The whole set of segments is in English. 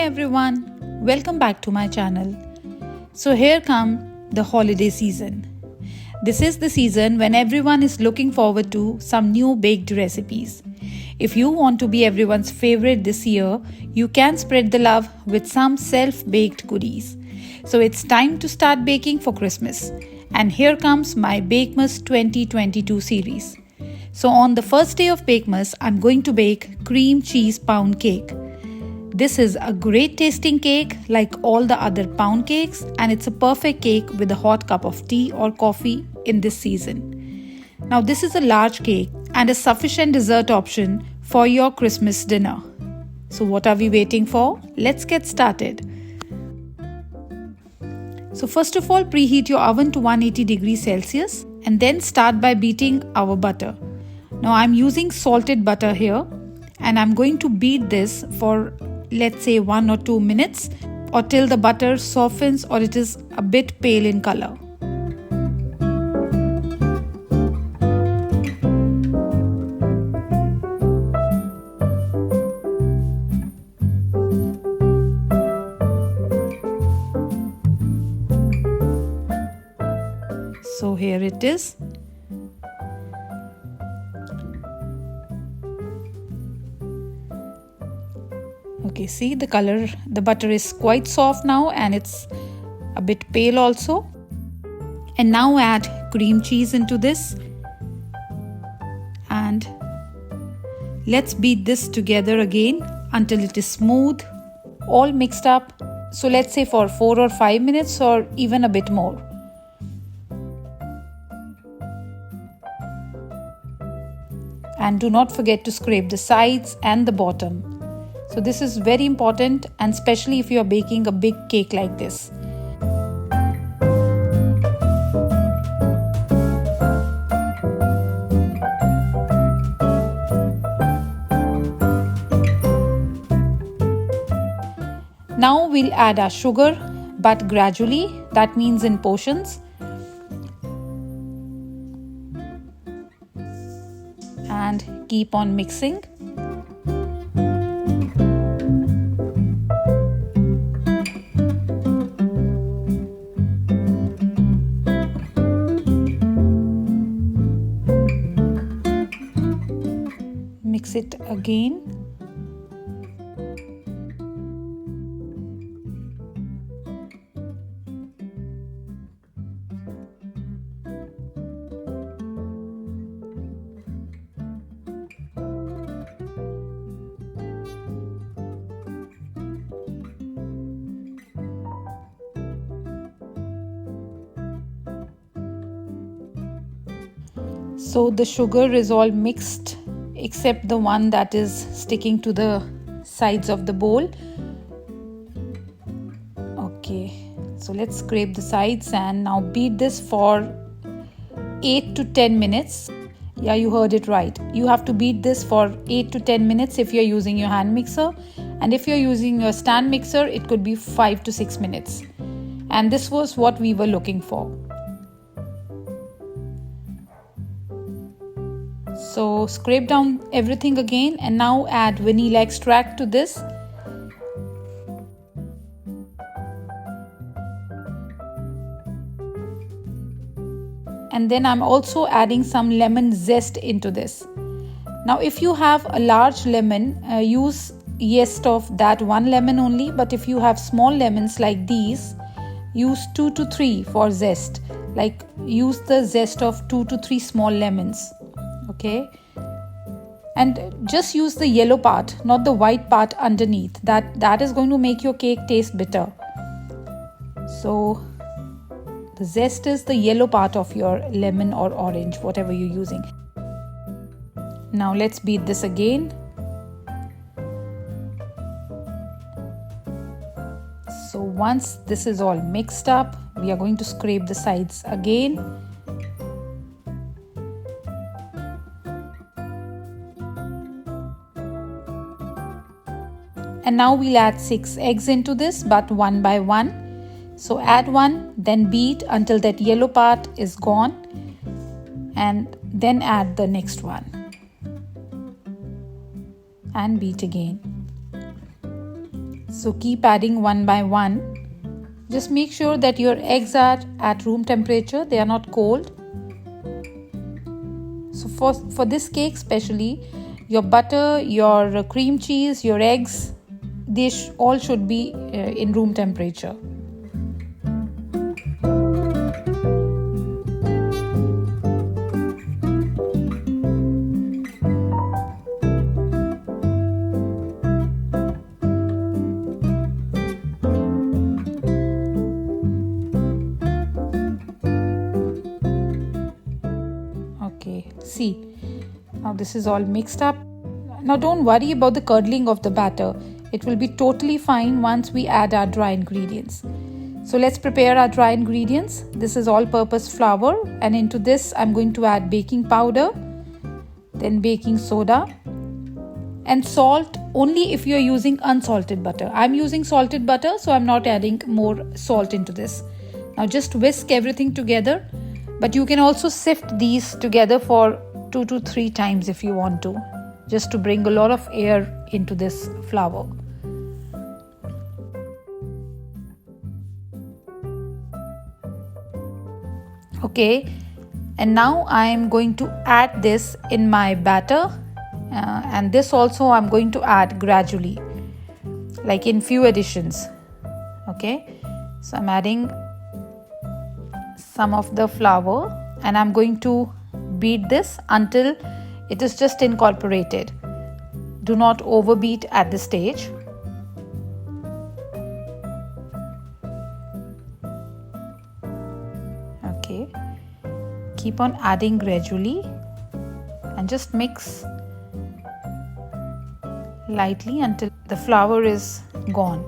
everyone, welcome back to my channel. So here come the holiday season. This is the season when everyone is looking forward to some new baked recipes. If you want to be everyone's favorite this year, you can spread the love with some self-baked goodies. So it's time to start baking for Christmas. And here comes my Bakemas 2022 series. So on the first day of Bakemas, I'm going to bake cream cheese pound cake. This is a great tasting cake like all the other pound cakes, and it's a perfect cake with a hot cup of tea or coffee in this season. Now this is a large cake and a sufficient dessert option for your Christmas dinner. So what are we waiting for? Let's get started. So first of all, preheat your oven to 180 degrees Celsius and then start by beating our butter. Now I'm using salted butter here and I'm going to beat this for let's say 1 or 2 minutes or till the butter softens or it is a bit pale in color. So here it is. Okay, see the color, the butter is quite soft now and it's a bit pale also. And now add cream cheese into this and let's beat this together again until it is smooth, all mixed up. So let's say for 4 or 5 minutes or even a bit more. And do not forget to scrape the sides and the bottom. So this is very important, and especially if you are baking a big cake like this. Now we'll add our sugar, but gradually, that means in portions. And keep on mixing. Mix it again. So the sugar is all mixed except the one that is sticking to the sides of the bowl. Okay, so let's scrape the sides and now beat this for 8 to 10 minutes. Yeah, you heard it right. You have to beat this for 8 to 10 minutes if you're using your hand mixer, and if you're using your stand mixer, it could be 5 to 6 minutes. And this was what we were looking for. So scrape down everything again and now add vanilla extract to this. And then I'm also adding some lemon zest into this. Now if you have a large lemon, use zest of that one lemon only, but if you have small lemons like these, use 2 to 3 for zest. Like use the zest of 2 to 3 small lemons. Okay, and just use the yellow part, not the white part underneath. That is going to make your cake taste bitter. So the zest is the yellow part of your lemon or orange, whatever you're using. Now let's beat this again. So once this is all mixed up, we are going to scrape the sides again. And now we'll add 6 eggs into this, but one by one. So add one, then beat until that yellow part is gone, and then add the next one. And beat again. So keep adding one by one. Just make sure that your eggs are at room temperature, they are not cold. So for this cake especially, your butter, your cream cheese, your eggs, they all should be in room temperature. Okay, see, now this is all mixed up. Now don't worry about the curdling of the batter. It will be totally fine once we add our dry ingredients. So let's prepare our dry ingredients. This is all-purpose flour, and into this I'm going to add baking powder, then baking soda, and salt only if you're using unsalted butter. I'm using salted butter, so I'm not adding more salt into this. Now just whisk everything together, but you can also sift these together for 2 to 3 times if you want to, just to bring a lot of air into this flour. Okay, and now I am going to add this in my batter, and this also I'm going to add gradually, like in few additions. Okay, so I'm adding some of the flour and I'm going to beat this until it is just incorporated. Do not overbeat at this stage. Okay, keep on adding gradually and just mix lightly until the flour is gone.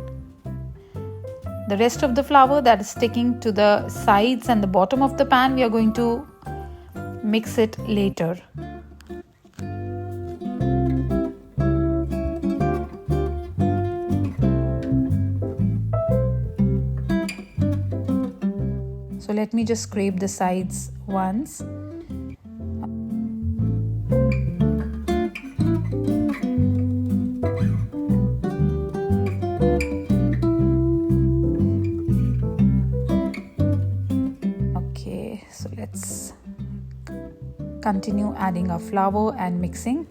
The rest of the flour that is sticking to the sides and the bottom of the pan, we are going to mix it later. So let me just scrape the sides once. Okay, so let's continue adding our flour and mixing.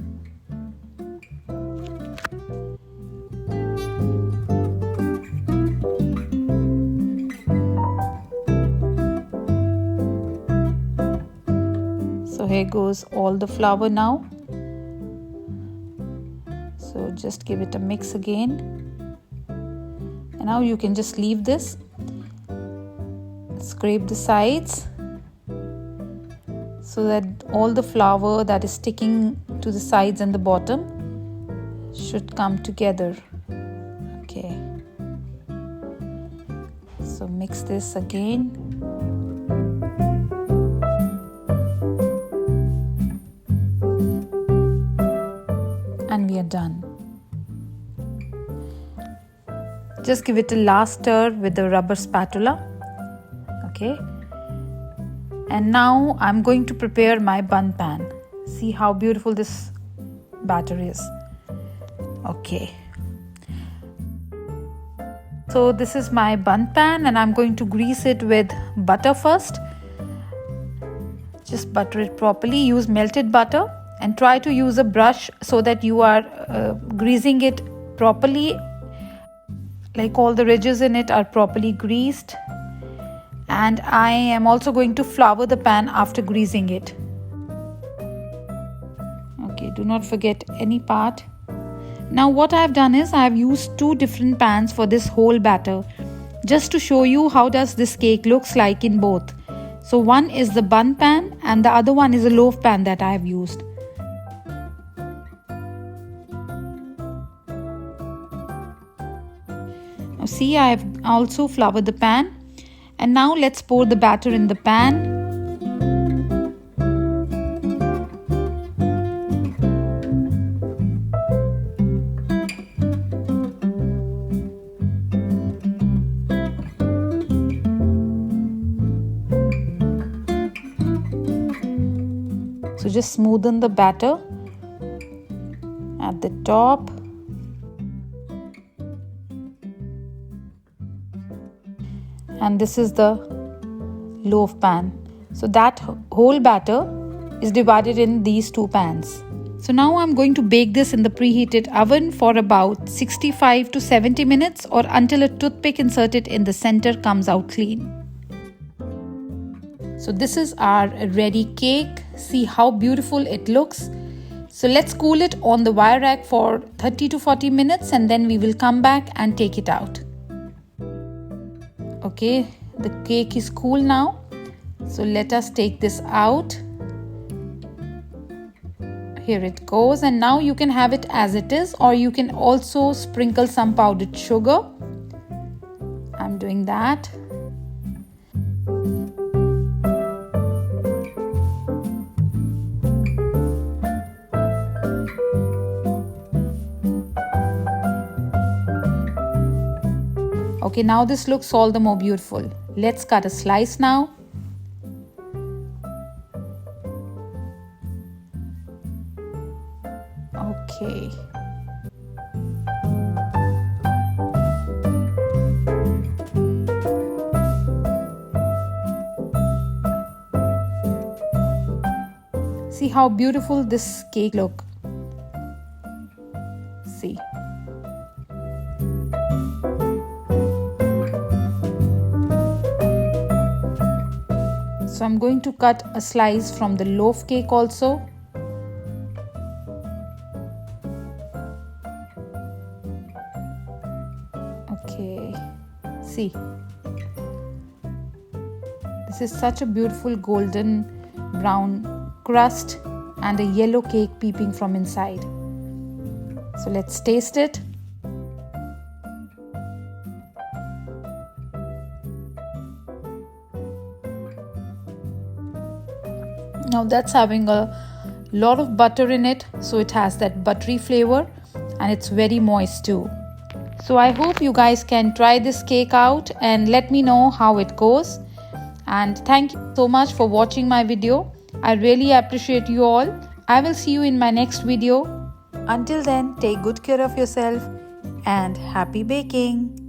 So here goes all the flour now. So just give it a mix again. And now you can just leave this. Scrape the sides so that all the flour that is sticking to the sides and the bottom should come together. Okay. So mix this again. And we are done. Just give it a last stir with the rubber spatula. Okay. And now I'm going to prepare my bun pan. See how beautiful this batter is. Okay. So this is my bun pan and I'm going to grease it with butter first. Just butter it properly. Use melted butter and try to use a brush so that you are greasing it properly. Like all the ridges in it are properly greased. And I am also going to flour the pan after greasing it. Okay, do not forget any part. Now what I have done is I have used 2 different pans for this whole batter, just to show you how does this cake looks like in both. So one is the bun pan and the other one is a loaf pan that I have used. Now see, I have also floured the pan. And now let's pour the batter in the pan. So just smoothen the batter at the top. and this is the loaf pan. So that whole batter is divided in these two pans. So now I'm going to bake this in the preheated oven for about 65 to 70 minutes or until a toothpick inserted in the center comes out clean. So this is our ready cake. See how beautiful it looks. So let's cool it on the wire rack for 30 to 40 minutes and then we will come back and take it out. Okay, the cake is cool now. So let us take this out. Here it goes, and now you can have it as it is, or you can also sprinkle some powdered sugar. I'm doing that. Okay, now this looks all the more beautiful. Let's cut a slice now. Okay. See how beautiful this cake looks. See. So I'm going to cut a slice from the loaf cake also. Okay, see, this is such a beautiful golden brown crust and a yellow cake peeping from inside. So let's taste it. Now that's having a lot of butter in it, so it has that buttery flavor and it's very moist too. So I hope you guys can try this cake out and let me know how it goes. And thank you so much for watching my video. I really appreciate you all. I will see you in my next video. Until then, take good care of yourself and happy baking.